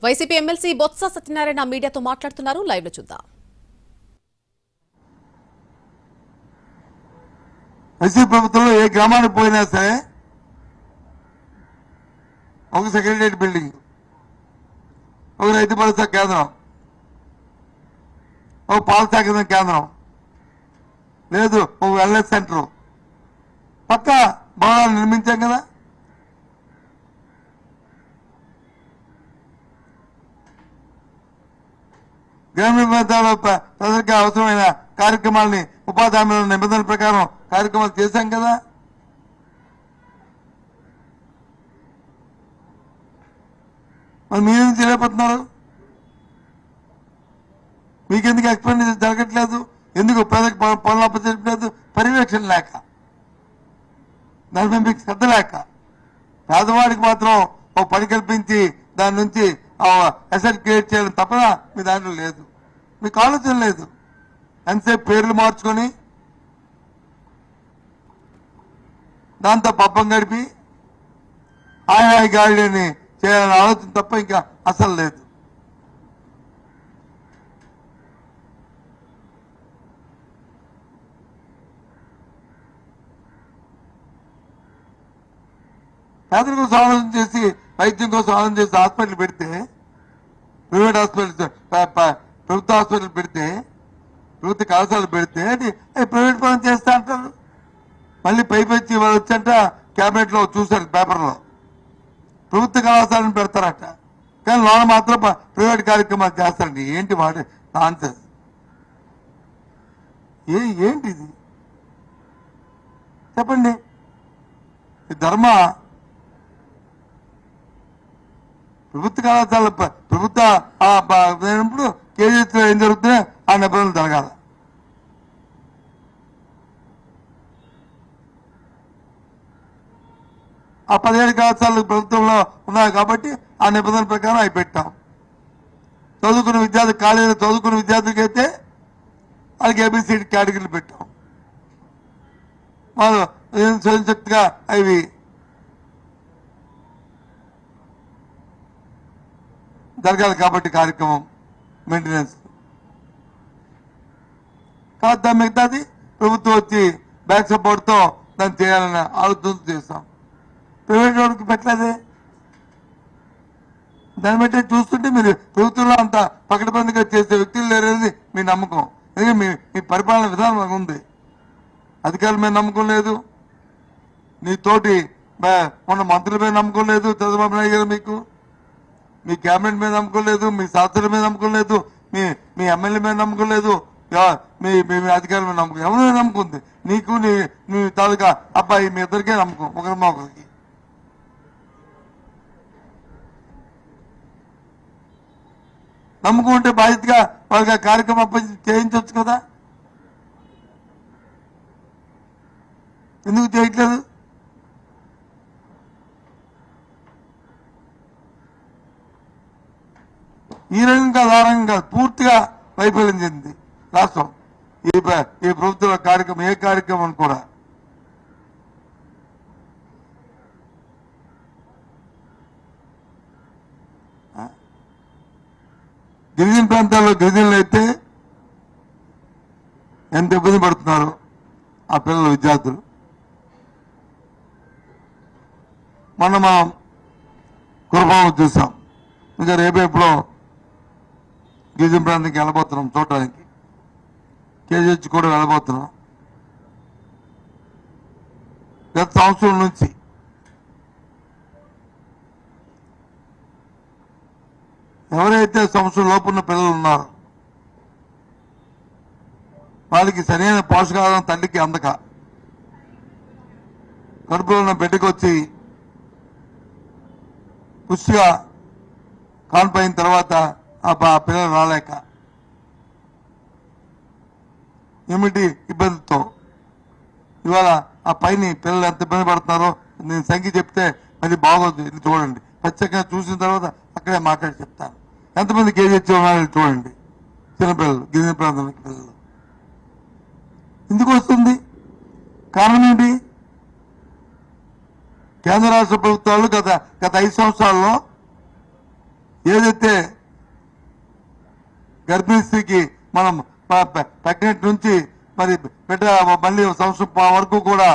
YCP MLC Botsa Satyanarayana మీడియాతో మాట్లాడుతున్నారు. Live లో చూద్దాం. వైసీపీ ప్రభుత్వంలో ఏ గ్రామానికి పోయినా సరే ఒక సెక్రటరియట్ బిల్డింగ్, ఒక రైతు భరోసా కేంద్రం, ఒక పాల సేకరణ కేంద్రం, లేదు ఒక వెల్నెస్ సెంటర్ పక్క భవనాలు నిర్మించాం కదా. గ్రామీణ ప్రాంతాల్లో ప్రజలకు అవసరమైన కార్యక్రమాలని ఉపాధి హామీల నిబంధనల ప్రకారం కార్యక్రమాలు చేశాం కదా. మరి మీరేం చేయలేకపోతున్నారు? మీకెందుకు ఎక్స్పెండిచర్ జరగట్లేదు? ఎందుకు ప్రజలకు పనులు అప్పచెప్పలేదు? పర్యవేక్షణ లేక, దానిపై మీకు శ్రద్ధ లేక. పేదవాడికి మాత్రం ఒక పని కల్పించి దాని నుంచి అసెట్ క్రియేట్ చేయడం తప్ప మీ దాంట్లో లేదు, మీకు ఆలోచన లేదు. ఎంతసేపు పేర్లు మార్చుకొని దాంతో పబ్బం గడిపి హాయి గాడిని చేయాలని ఆలోచన తప్ప ఇంకా అసలు లేదు. పేదల కోసం ఆలోచన చేసి, వైద్యం కోసం ఆలోచన చేసి హాస్పిటల్ పెడితే, ప్రైవేట్ హాస్పిటల్ ప్రభుత్వ హాస్పిటల్ పెడితే, ప్రభుత్వ కళాశాలలు పెడితే ప్రైవేట్ పనులు చేస్తా అంటారు. మళ్ళీ పైపచ్చి వాళ్ళు వచ్చంట క్యాబినెట్ లో చూశారు పేపర్లో, ప్రభుత్వ కళాశాలను పెడతారట, కానీ లోన మాత్రం ప్రైవేట్ కార్యక్రమాలు చేస్తారండి. ఏంటి వాడు నాన్సెన్స్? ఏంటిది చెప్పండి? ఈ ధర్మ ప్రభుత్వ కళాశాల ప్రభుత్వ అయినప్పుడు కేజీలో ఏం జరుగుతుందో ఆ నిబంధనలు జరగాలి. ఆ 17 కళాశాలలు ప్రభుత్వంలో ఉన్నాయి కాబట్టి ఆ నిబంధనల ప్రకారం అవి పెట్టాం. చదువుకున్న విద్యార్థి కాలేజీలో చదువుకున్న విద్యార్థులకి అయితే వాళ్ళకి ఏబిసిడి కేటగిరీలు పెట్టాం. వాళ్ళు స్వయంశక్తిగా అవి జరగాలి కాబట్టి కార్యక్రమం మెయింటెనెన్స్ కాదు. దాని మిగతాది ప్రభుత్వం వచ్చి బ్యాక్ సపోర్ట్తో దాన్ని చేయాలని ఆలోచన చేస్తాం. ప్రైవేట్ వాళ్ళకి పెట్టలేదే. దాన్ని బట్టి చూస్తుంటే మీరు ప్రభుత్వంలో అంత పకడ్బందీగా చేసే వ్యక్తులు లేరనేది మీ నమ్మకం. ఎందుకంటే మీ పరిపాలన విధానం ఉంది. అధికారుల మీద నమ్మకం లేదు, నీ తోటి మొన్న మంత్రుల మీద నమ్మకం లేదు, చంద్రబాబు నాయుడు గారు మీకు, మీ క్యాబినెట్ మీద నమ్మకం లేదు, మీ శాస్త్రుల మీద నమ్మకం లేదు, మీ ఎమ్మెల్యే మీద నమ్మకం లేదు, మీ అధికారుల మీద నమ్మకం. ఎవరి మీద నమ్మకం ఉంది? నీకు నీ తాలూకా అబ్బాయి మీ ఇద్దరికే నమ్మకం, ఒకరిమా ఒకరికి. నమ్మకం ఉంటే బాధ్యతగా వాళ్ళకి ఆ కార్యక్రమం చేయించవచ్చు కదా. ఎందుకు చేయట్లేదు? ఈ రంగం కాదు, ఆ రంగం కాదు, పూర్తిగా వైఫల్యం చెందింది రాష్ట్రం. ఈ ప్రభుత్వ కార్యక్రమం ఏ కార్యక్రమం కూడా. గిరిజన ప్రాంతాల్లో గిరిజనులు అయితే ఎంత ఇబ్బంది పడుతున్నారు ఆ పిల్లలు, విద్యార్థులు. మొన్న మనం కురపాము చూసాం. ఇంకా రేపేపులో గిరిజన ప్రాంతానికి వెళ్ళబోతున్నాం చూడటానికి. కేజీహెచ్ కూడా వెళ్ళబోతున్నాం. గత సంవత్సరం నుంచి ఎవరైతే సంవత్సరం లోపు ఉన్న పిల్లలు ఉన్నారో వాళ్ళకి సరైన పోషకాహారం తల్లికి అందక కడుపులో ఉన్న బిడ్డకు వచ్చి పుష్టిగా కాన్పైన తర్వాత ఆ పిల్లలు రాలేక ఏమిటి ఇబ్బందితో ఇవాళ ఆ పైన పిల్లలు ఎంత ఇబ్బంది పడుతున్నారో నేను సంఖ్య చెప్తే మళ్ళీ బాగోదు. ఇది చూడండి, ప్రత్యేకంగా చూసిన తర్వాత అక్కడే మాట్లాడి చెప్తాను. ఎంతమంది కేజీహెచ్ ఉన్నారో చూడండి. చిన్నపిల్లలు, గిరిజన ప్రాంతానికి పిల్లలు. ఎందుకు వస్తుంది? కారణం ఏంటి? కేంద్ర రాష్ట్ర ప్రభుత్వాలు గత 5 సంవత్సరాల్లో ఏదైతే గర్భిణీ స్త్రీకి మనం ప్రెగ్నెంట్ నుంచి మరి బిడ్డ మళ్ళీ సంవత్సరం వరకు కూడా